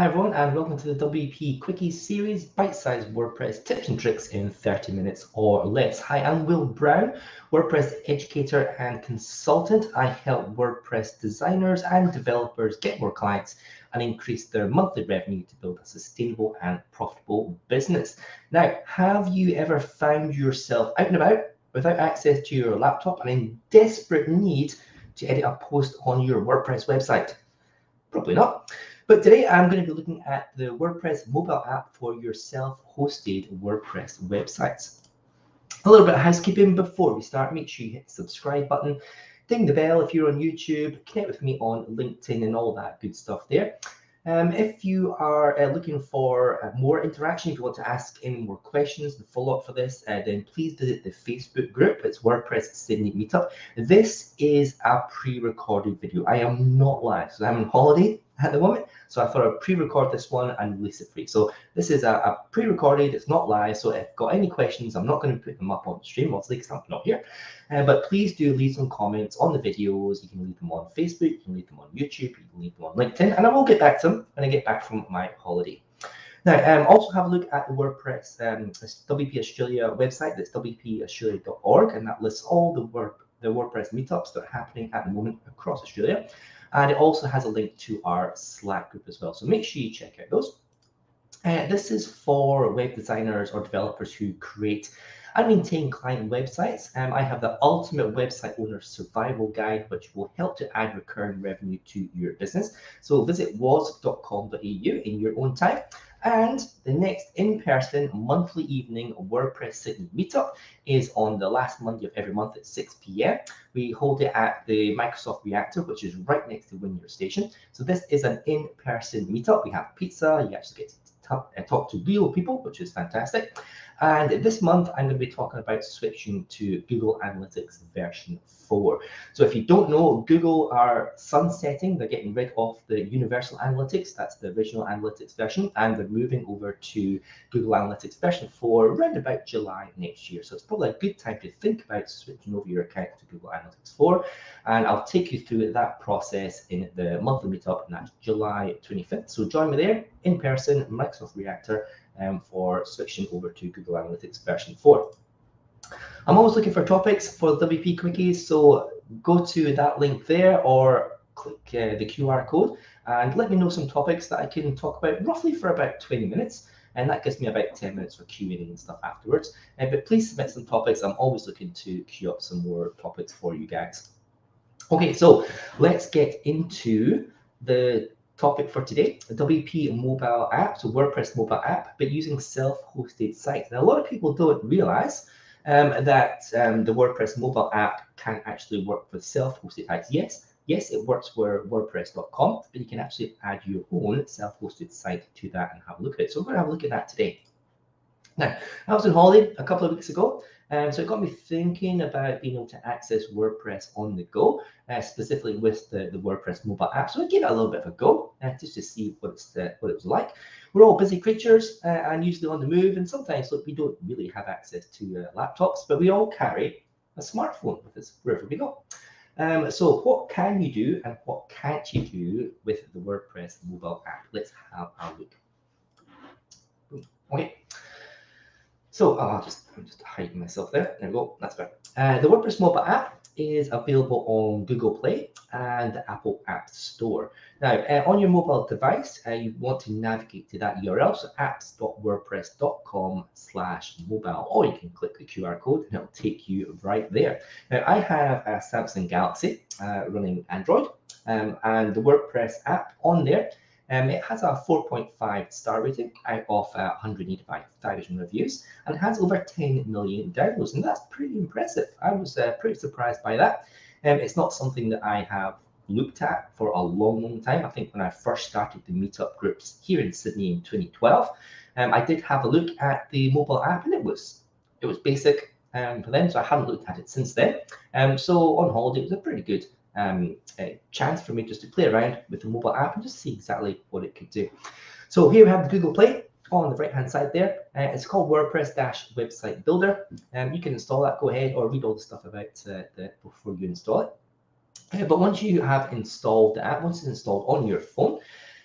Hi everyone, and welcome to the WPQuickies series, bite-sized WordPress tips and tricks in 30 minutes or less. Hi, I'm Will Brown, WordPress educator and consultant. I help WordPress designers and developers get more clients and increase their monthly revenue to build a sustainable and profitable business. Now, have you ever found yourself out and about without access to your laptop and in desperate need to edit a post on your WordPress website? Probably not. But today I'm going to be looking at the WordPress mobile app for your self-hosted WordPress websites. A little bit of housekeeping before we start. Make sure you hit the subscribe button, ding the bell if you're on YouTube, connect with me on LinkedIn and all that good stuff there. If you are looking for more interaction, if you want to ask any more questions and follow up for this, then please visit the Facebook group. It's WordPress Sydney Meetup. This is a pre-recorded video. I am not live, so I'm on holiday at the moment. So I thought I'd pre-record this one and release it for you. So this is a pre-recorded, it's not live. So if you've got any questions, I'm not going to put them up on the stream, obviously, because I'm not here. But please do leave some comments on the videos. You can leave them on Facebook, you can leave them on YouTube, you can leave them on LinkedIn, and I will get back to them when I get back from my holiday. Now, also have a look at the WordPress WP Australia website. That's wpaustralia.org, and that lists all the WordPress meetups that are happening at the moment across Australia. And it also has a link to our Slack group as well. So make sure you check out those. This is for web designers or developers who create and maintain client websites. I have the Ultimate Website Owner Survival Guide, which will help to add recurring revenue to your business. So visit was.com.au in your own time. And the next in-person monthly evening WordPress Sydney meetup is on the last Monday of every month at 6 p.m. We hold it at the Microsoft Reactor, which is right next to Windsor Station. So this is an in-person meetup. We have pizza. You actually get to talk to real people, which is fantastic. And this month, I'm going to be talking about switching to Google Analytics version 4. So if you don't know, Google are sunsetting. They're getting rid of the Universal Analytics. That's the original Analytics version. And they're moving over to Google Analytics version 4 around about July next year. So it's probably a good time to think about switching over your account to Google Analytics 4. And I'll take you through that process in the monthly meetup, and that's July 25th. So join me there in person, Microsoft Reactor, for switching over to Google Analytics version 4. I'm always looking for topics for WPQuickies, so go to that link there or click the QR code and let me know some topics that I can talk about roughly for about 20 minutes. And that gives me about 10 minutes for Q&A and stuff afterwards. But please submit some topics. I'm always looking to queue up some more topics for you guys. Okay, so let's get into the topic for today, the WP mobile app, so WordPress mobile app, but using self-hosted sites. Now, a lot of people don't realize that the WordPress mobile app can actually work with self-hosted sites. Yes, it works for WordPress.com, but you can actually add your own self-hosted site to that and have a look at it. So we're going to have a look at that today. Now, I was on holiday a couple of weeks ago, so it got me thinking about being able to access WordPress on the go, specifically with the WordPress mobile app. So I gave it a little bit of a go, just to see what it was like. We're all busy creatures and usually on the move, and sometimes look, we don't really have access to laptops, but we all carry a smartphone with us wherever we go. So what can you do and what can't you do with the WordPress mobile app? Let's have a look. Okay. So I'm just hiding myself there. There we go. That's better. The WordPress mobile app is available on Google Play and the Apple App Store. Now, on your mobile device, you want to navigate to that URL, so apps.wordpress.com/mobile, or you can click the QR code and it'll take you right there. Now, I have a Samsung Galaxy running Android, and the WordPress app on there. It has a 4.5 star rating out of 185,000 reviews and has over 10 million downloads, and that's pretty impressive. I was pretty surprised by that. It's not something that I have looked at for a long time. I think when I first started the meetup groups here in Sydney in 2012, I did have a look at the mobile app, and it was basic for them, so I haven't looked at it since then. So on holiday, it was a pretty good a chance for me just to play around with the mobile app and just see exactly what it could do. So here we have the Google Play on the right hand side there. It's called WordPress-Website Builder. You can install that, go ahead, or read all the stuff about that before you install it. But once you have installed the app, once it's installed on your phone,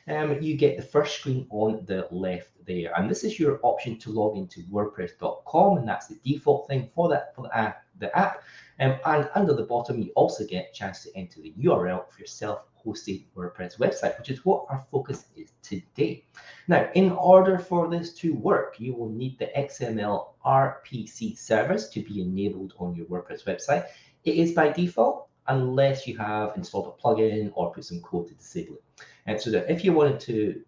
you get the first screen on the left there. And this is your option to log into WordPress.com, and that's the default thing for the app. And under the bottom, you also get a chance to enter the URL for your self-hosted WordPress website, which is what our focus is today. Now, in order for this to work, you will need the XML RPC service to be enabled on your WordPress website. It is by default, unless you have installed a plugin or put some code to disable it. And so that if you wanted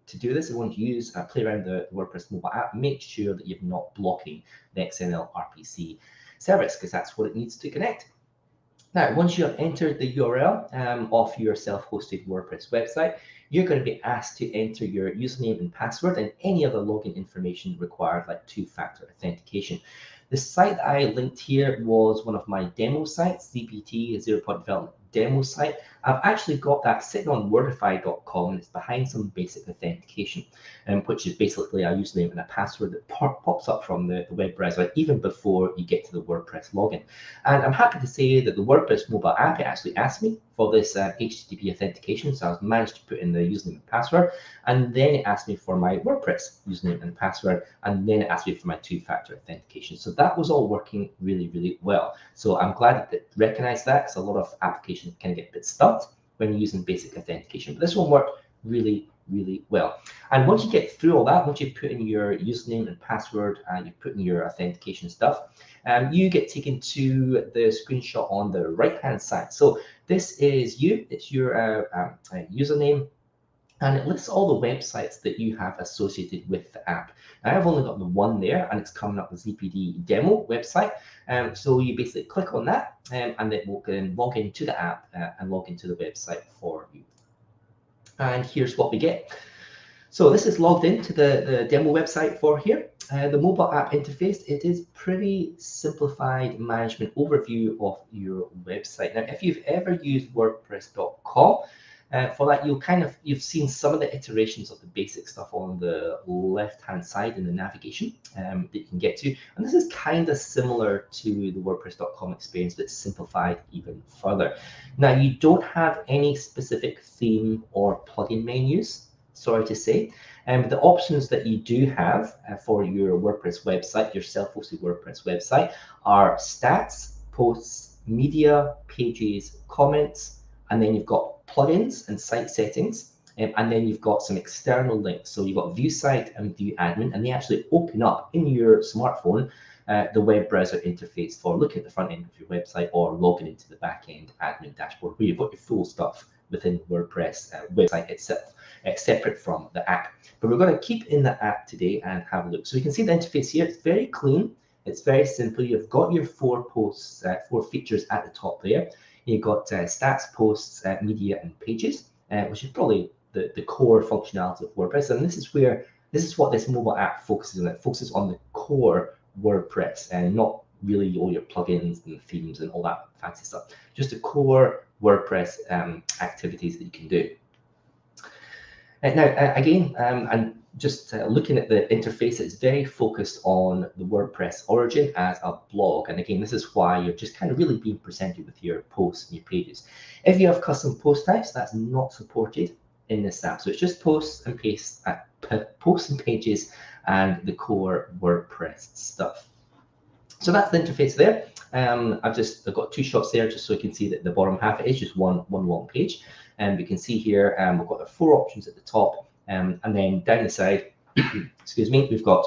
to do this, you want to use play around the WordPress mobile app, make sure that you're not blocking the XML RPC service, because that's what it needs to connect. Now, once you have entered the URL of your self-hosted WordPress website, you're going to be asked to enter your username and password and any other login information required, like two-factor authentication. The site that I linked here was one of my demo sites, ZPT, Zero Point Development demo site. I've actually got that sitting on wordify.com, and it's behind some basic authentication, which is basically a username and a password that pops up from the web browser even before you get to the WordPress login. And I'm happy to say that the WordPress mobile app, it actually asked me for this HTTP authentication, so I managed to put in the username and password, and then it asked me for my WordPress username and password, and then it asked me for my two-factor authentication. So that was all working really, really well. So I'm glad that it recognized that, because a lot of applications can get a bit stuck when you're using basic authentication. But this one worked really, really well. And once you get through all that, once you put in your username and password and you put in your authentication stuff, you get taken to the screenshot on the right-hand side. So this is you, it's your username, and it lists all the websites that you have associated with the app. Now, I've only got the one there, and it's coming up with ZPD demo website. So you basically click on that, and it will log into the app and log into the website for you. And here's what we get. So this is logged into the demo website for here. The mobile app interface, it is pretty simplified management overview of your website. Now, if you've ever used WordPress.com, for that, you've seen some of the iterations of the basic stuff on the left-hand side in the navigation that you can get to. And this is kind of similar to the WordPress.com experience, but simplified even further. Now, you don't have any specific theme or plugin menus, sorry to say. The options that you do have for your WordPress website, your self-hosted WordPress website, are stats, posts, media, pages, comments, and then you've got plugins and site settings, and then you've got some external links. So you've got view site and view admin, and they actually open up in your smartphone the web browser interface for looking at the front end of your website or logging into the back end admin dashboard, where you've got your full stuff within WordPress website itself, separate from the app. But we're going to keep in the app today and have a look. So you can see the interface here. It's very clean. It's very simple. You've got your 4 posts, 4 features at the top there. You've got stats, posts, media, and pages, which is probably the core functionality of WordPress. And this is what this mobile app focuses on. It focuses on the core WordPress and not really all your plugins and themes and all that fancy stuff. Just the core WordPress activities that you can do. Now, again, and just looking at the interface, it's very focused on the WordPress origin as a blog. And again, this is why you're just kind of really being presented with your posts and your pages. If you have custom post types, that's not supported in this app. So it's just posts and posts and pages and the core WordPress stuff. So that's the interface there. I've got 2 shots there just so you can see that the bottom half is just one long page. And we can see here we've got the 4 options at the top, and then down the side, excuse me, we've got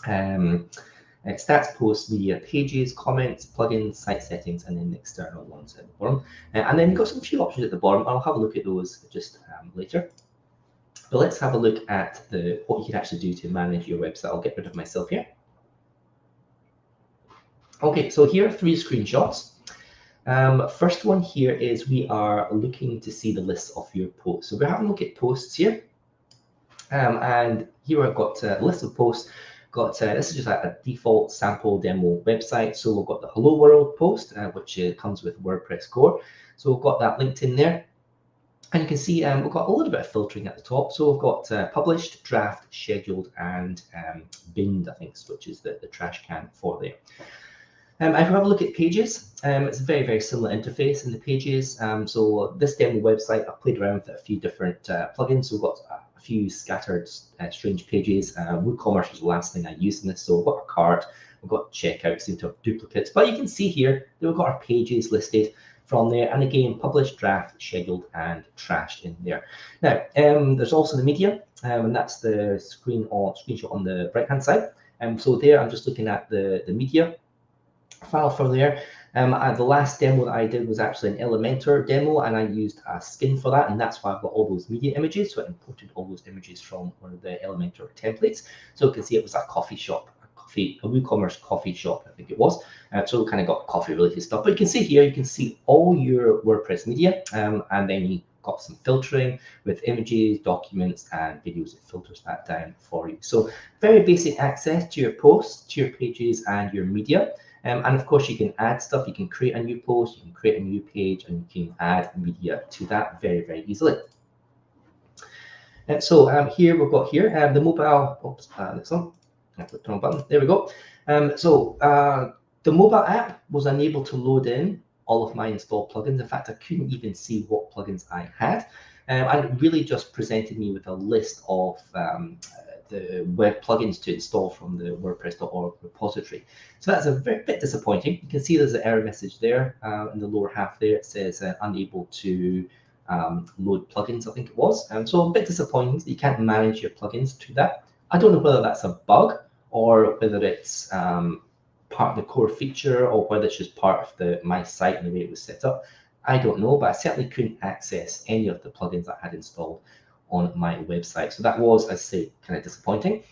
stats, posts, media, pages, comments, plugins, site settings, and then the external ones at the bottom. And then we've got some few options at the bottom. I'll have a look at those just later. But let's have a look at what you can actually do to manage your website. I'll get rid of myself here. Okay, so here are 3 screenshots. First one here is we are looking to see the list of your posts. So we're having a look at posts here. And here I've got a list of posts. This is just a default sample demo website. So we've got the Hello World post, which comes with WordPress core. So we've got that linked in there. And you can see we've got a little bit of filtering at the top. So we've got published, draft, scheduled, and binned, I think, which is the trash can for there. If we have a look at Pages, it's a very, very similar interface in the Pages. So this demo website, I played around with a few different plugins. So we've got a few scattered strange pages. WooCommerce was the last thing I used in this. So we've got our cart, we've got checkout, seem to have duplicates. But you can see here that we've got our pages listed from there. And again, published, draft, scheduled, and trashed in there. Now, there's also the media, and that's the screenshot on the right-hand side. So there, I'm just looking at the media file for there. The last demo that I did was actually an Elementor demo, and I used a skin for that, and that's why I've got all those media images. So I imported all those images from one of the Elementor templates. So you can see it was a coffee shop, a WooCommerce coffee shop, I think it was. So we kind of got coffee related stuff. But you can see here, you can see all your WordPress media, and then you got some filtering with images, documents, and videos. It filters that down for you. So very basic access to your posts, to your pages, and your media. And of course, you can add stuff. You can create a new post, you can create a new page, and you can add media to that very, very easily. So here we've got here the mobile. Oops, next one. I clicked the wrong button. There we go. The mobile app was unable to load in all of my installed plugins. In fact, I couldn't even see what plugins I had. And it really just presented me with a list of the web plugins to install from the WordPress.org repository. So that's a bit disappointing. You can see there's an error message there in the lower half there. It says unable to load plugins, I think it was. So a bit disappointing that you can't manage your plugins to that. I don't know whether that's a bug or whether it's part of the core feature or whether it's just part of my site and the way it was set up. I don't know, but I certainly couldn't access any of the plugins I had installed on my website. So that was, I say, kind of disappointing.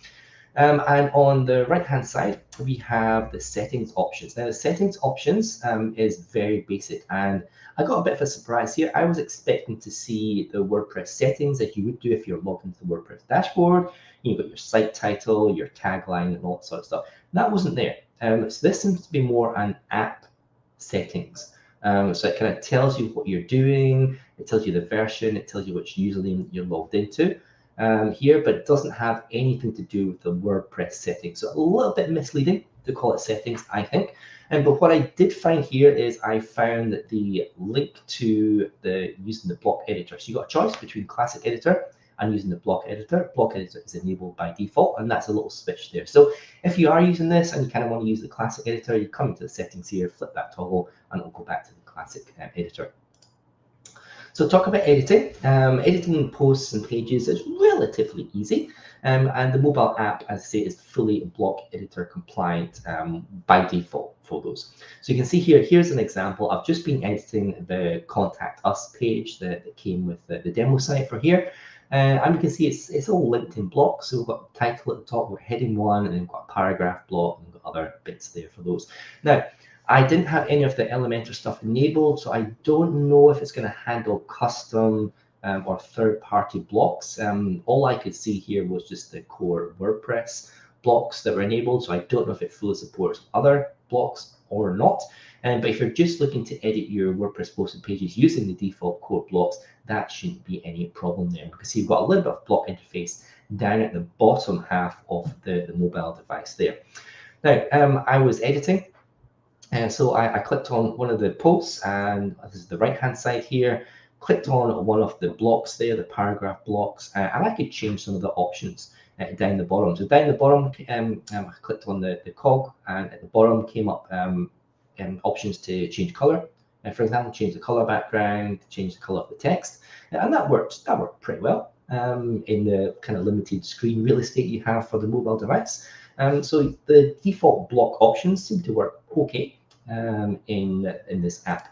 And on the right-hand side, we have the settings options. Now, the settings options is very basic, and I got a bit of a surprise here. I was expecting to see the WordPress settings that you would do if you're logged into the WordPress dashboard. You've got your site title, your tagline, and all that sort of stuff. That wasn't there. So this seems to be more an app settings. So it kind of tells you what you're doing, it tells you the version, it tells you which username you're logged into here, but it doesn't have anything to do with the WordPress settings. So a little bit misleading to call it settings, I think. But what I did find here is I found that the link to using the block editor. So you got a choice between classic editor and using the block editor. Block editor is enabled by default, and that's a little switch there. So if you are using this and you kind of want to use the classic editor, you come into the settings here, flip that toggle, and it'll go back to the classic editor. So talk about editing. Editing posts and pages is relatively easy. And the mobile app, as I say, is fully block editor compliant by default for those. So you can see here, here's an example. I've just been editing the Contact Us page that came with the demo site for here. And you can see it's all linked in blocks. So we've got the title at the top, we've got heading 1, and then we've got a paragraph block, and we've got other bits there for those. Now, I didn't have any of the Elementor stuff enabled, so I don't know if it's going to handle custom or third-party blocks. All I could see here was just the core WordPress blocks that were enabled, so I don't know if it fully supports other blocks or not. But if you're just looking to edit your WordPress posted pages using the default core blocks, that shouldn't be any problem there, because you've got a little bit of block interface down at the bottom half of the mobile device there. Now, I was editing, and so I clicked on one of the posts, and this is the right-hand side here, clicked on one of the blocks there, the paragraph blocks, and I could change some of the options down the bottom. So down the bottom, I clicked on the cog, and at the bottom came up options to change color. For example, change the color background, change the color of the text, and that worked pretty well in the kind of limited screen real estate you have for the mobile device. So the default block options seem to work okay in this app.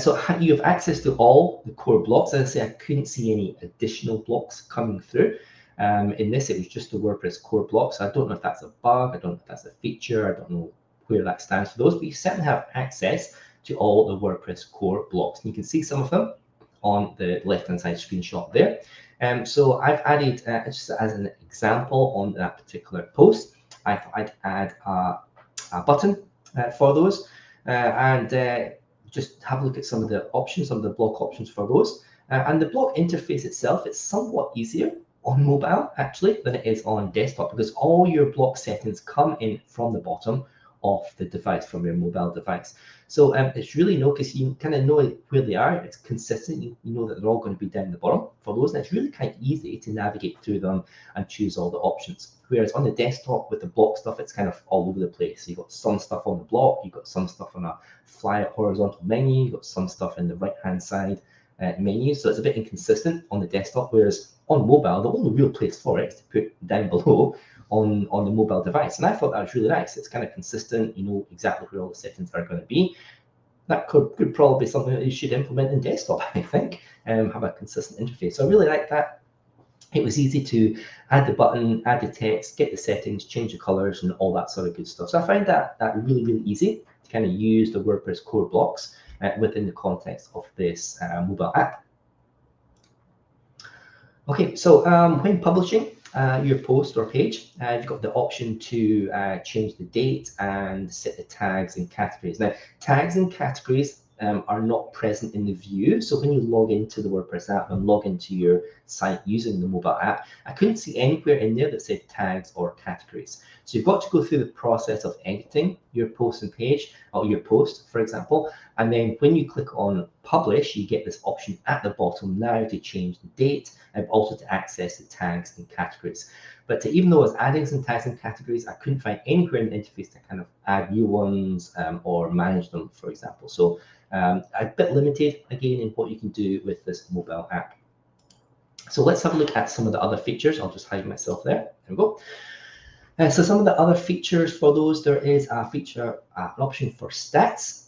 So you have access to all the core blocks. As I say, I couldn't see any additional blocks coming through. In this, it was just the WordPress core blocks. I don't know if that's a bug, I don't know if that's a feature, I don't know where that stands for those, but you certainly have access to all the WordPress core blocks. And you can see some of them on the left-hand side screenshot there. So I've added, just as an example on that particular post, I'd add a button for those and just have a look at some of the options, some of the block options for those. And the block interface itself, it's somewhat easier on mobile actually than it is on desktop, because all your block settings come in from the bottom off the device from your mobile device. So it's really because you kind of know where they are. It's consistent. You know that they're all going to be down the bottom for those, and it's really kind of easy to navigate through them and choose all the options. Whereas on the desktop with the block stuff, it's kind of all over the place. So you've got some stuff on the block, you've got some stuff on a fly horizontal menu, you've got some stuff in the right-hand side menu. So it's a bit inconsistent on the desktop, whereas on mobile, the only real place for it is to put down below on the mobile device. And I thought that was really nice. It's kind of consistent. You know exactly where all the settings are going to be. That could probably be something that you should implement in desktop, I think, have a consistent interface. So I really like that. It was easy to add the button, add the text, get the settings, change the colors, and all that sort of good stuff. So I find that really, really easy to kind of use the WordPress core blocks within the context of this mobile app. Okay, so when publishing your post or page, you've got the option to change the date and set the tags and categories. Now, tags and categories are not present in the view. So when you log into the WordPress app and log into your site using the mobile app, I couldn't see anywhere in there that said tags or categories. So you've got to go through the process of editing your post and page, or your post, for example. And then when you click on publish, you get this option at the bottom now to change the date and also to access the tags and categories. But even though I was adding some tags and categories, I couldn't find anywhere in the interface to kind of add new ones or manage them, for example. So a bit limited, again, in what you can do with this mobile app. So let's have a look at some of the other features. I'll just hide myself there. There we go. So some of the other features for those, there is a feature, an option for stats.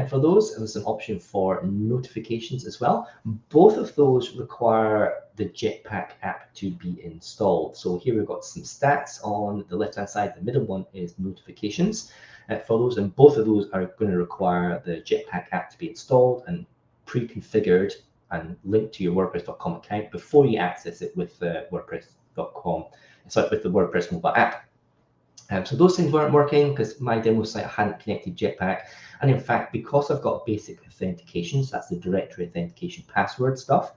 For those, there's an option for notifications as well. Both of those require the Jetpack app to be installed. So here we've got some stats on the left-hand side. The middle one is notifications for those, and both of those are going to require the Jetpack app to be installed and pre-configured and linked to your WordPress.com account before you access it with the WordPress.com, sorry, with the WordPress mobile app. So those things weren't working because my demo site hadn't connected Jetpack. And in fact, because I've got basic authentication, so that's the directory authentication password stuff,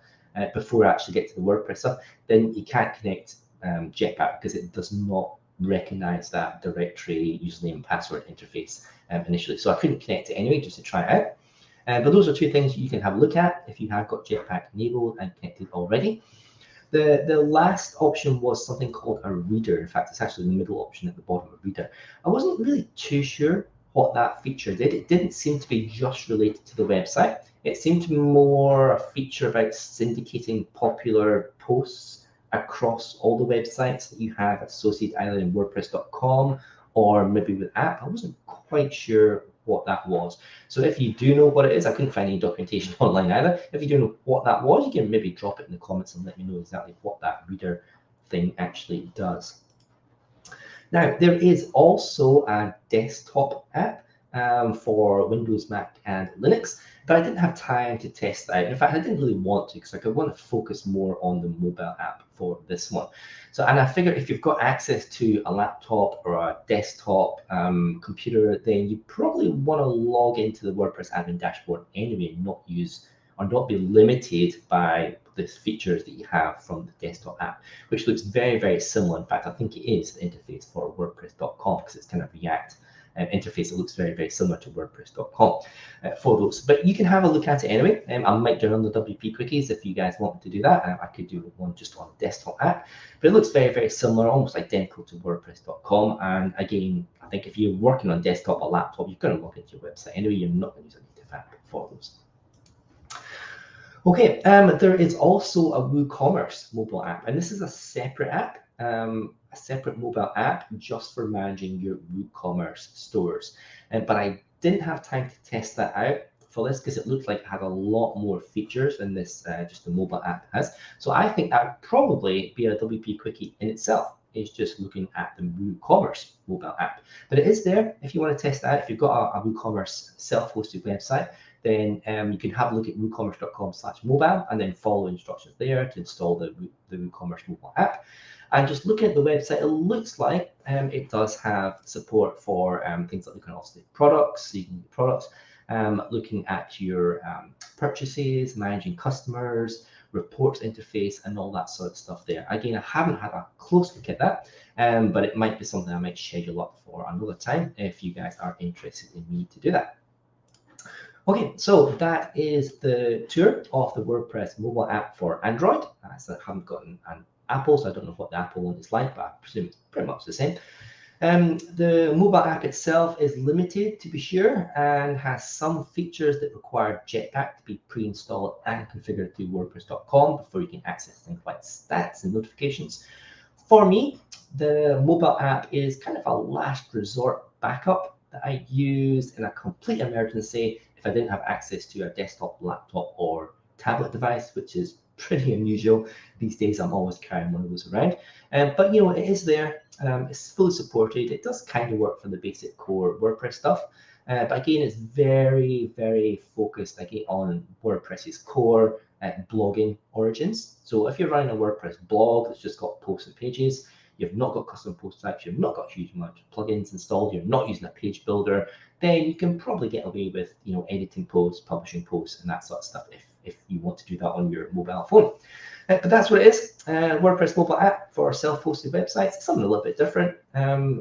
before I actually get to the WordPress stuff, then you can't connect Jetpack because it does not recognize that directory username and password interface initially. So I couldn't connect it anyway, just to try it out. But those are two things you can have a look at if you have got Jetpack enabled and connected already. The last option was something called a reader. In fact, it's actually the middle option at the bottom of reader. I wasn't really too sure what that feature did. It didn't seem to be just related to the website. It seemed to be more a feature about syndicating popular posts across all the websites that you have associated either in WordPress.com or maybe with app. I wasn't quite sure what that was. So if you do know what it is, I couldn't find any documentation online either. If you do know what that was, you can maybe drop it in the comments and let me know exactly what that reader thing actually does. Now, there is also a desktop app for Windows, Mac, and Linux, but I didn't have time to test that out. In fact, I didn't really want to because I want to focus more on the mobile app for this one. So, and I figure if you've got access to a laptop or a desktop computer, then you probably want to log into the WordPress admin dashboard anyway, not use or not be limited by the features that you have from the desktop app, which looks very, very similar. In fact, I think it is the interface for WordPress.com because it's kind of React interface. It looks very, very similar to WordPress.com for those. But you can have a look at it anyway. I might do on the WPQuickies if you guys want to do that. I could do one just on the desktop app. But it looks very, very similar, almost identical to WordPress.com. And again, I think if you're working on desktop or laptop, you're going to log into your website anyway. You're not going to use a native app for those. Okay, there is also a WooCommerce mobile app, and this is a separate app, a separate mobile app just for managing your WooCommerce stores. But I didn't have time to test that out for this because it looked like it had a lot more features than this, just the mobile app has. So I think that would probably be a WP Quickie in itself, is just looking at the WooCommerce mobile app. But it is there if you want to test that. If you've got a WooCommerce self-hosted website, then you can have a look at woocommerce.com/mobile and then follow instructions there to install the WooCommerce mobile app. And just looking at the website, it looks like it does have support for things like looking at obviously products, so you can get products, looking at your purchases, managing customers, reports interface, and all that sort of stuff there. Again, I haven't had a close look at that, but it might be something I might schedule up for another time if you guys are interested in me to do that. Okay, so that is the tour of the WordPress mobile app for Android. So I haven't gotten an Apple, so I don't know what the Apple one is like, but I presume it's pretty much the same. The mobile app itself is limited, to be sure, and has some features that require Jetpack to be pre-installed and configured through WordPress.com before you can access things like stats and notifications. For me, the mobile app is kind of a last resort backup that I use in a complete emergency if I didn't have access to a desktop, laptop, or tablet device, which is pretty unusual. These days, I'm always carrying one of those around. But you know, it is there. It's fully supported. It does kind of work for the basic core WordPress stuff. But again, it's very, very focused again on WordPress's core blogging origins. So if you're running a WordPress blog that's just got posts and pages, you've not got custom post types, you've not got a huge amount of plugins installed, you're not using a page builder, then you can probably get away with, you know, editing posts, publishing posts, and that sort of stuff if you want to do that on your mobile phone. But that's what it is. WordPress mobile app for self-hosted websites. It's something a little bit different,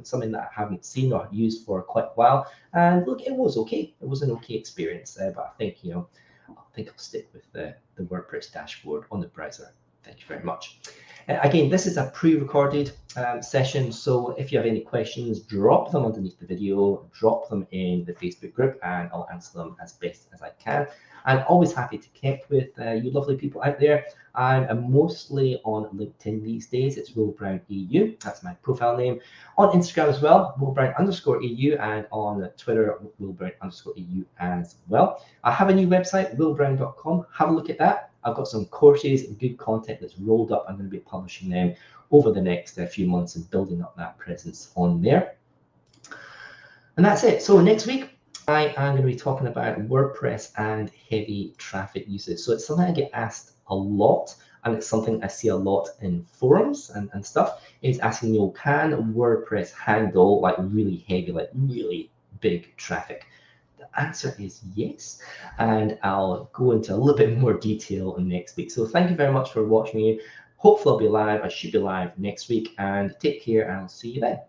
something that I haven't seen or used for quite a while. And look, it was okay. It was an okay experience, but I think, you know, I'll stick with the WordPress dashboard on the browser. Thank you very much. Again, this is a pre-recorded session, so if you have any questions, drop them underneath the video, drop them in the Facebook group, and I'll answer them as best as I can. I'm always happy to connect with you lovely people out there. I'm mostly on LinkedIn these days. It's Will Brown EU. That's my profile name. On Instagram as well, WillBrown_EU, and on Twitter, WillBrown_EU as well. I have a new website, willbrown.com. Have a look at that. I've got some courses and good content that's rolled up. I'm going to be publishing them over the next few months and building up that presence on there. And that's it. So next week, I am going to be talking about WordPress and heavy traffic usage. So it's something I get asked a lot, and it's something I see a lot in forums and stuff, is asking, you know, can WordPress handle like really heavy, like really big traffic? The answer is yes, and I'll go into a little bit more detail next week. So thank you very much for watching me. Hopefully I'll be live. I should be live next week, and take care, and I'll see you then.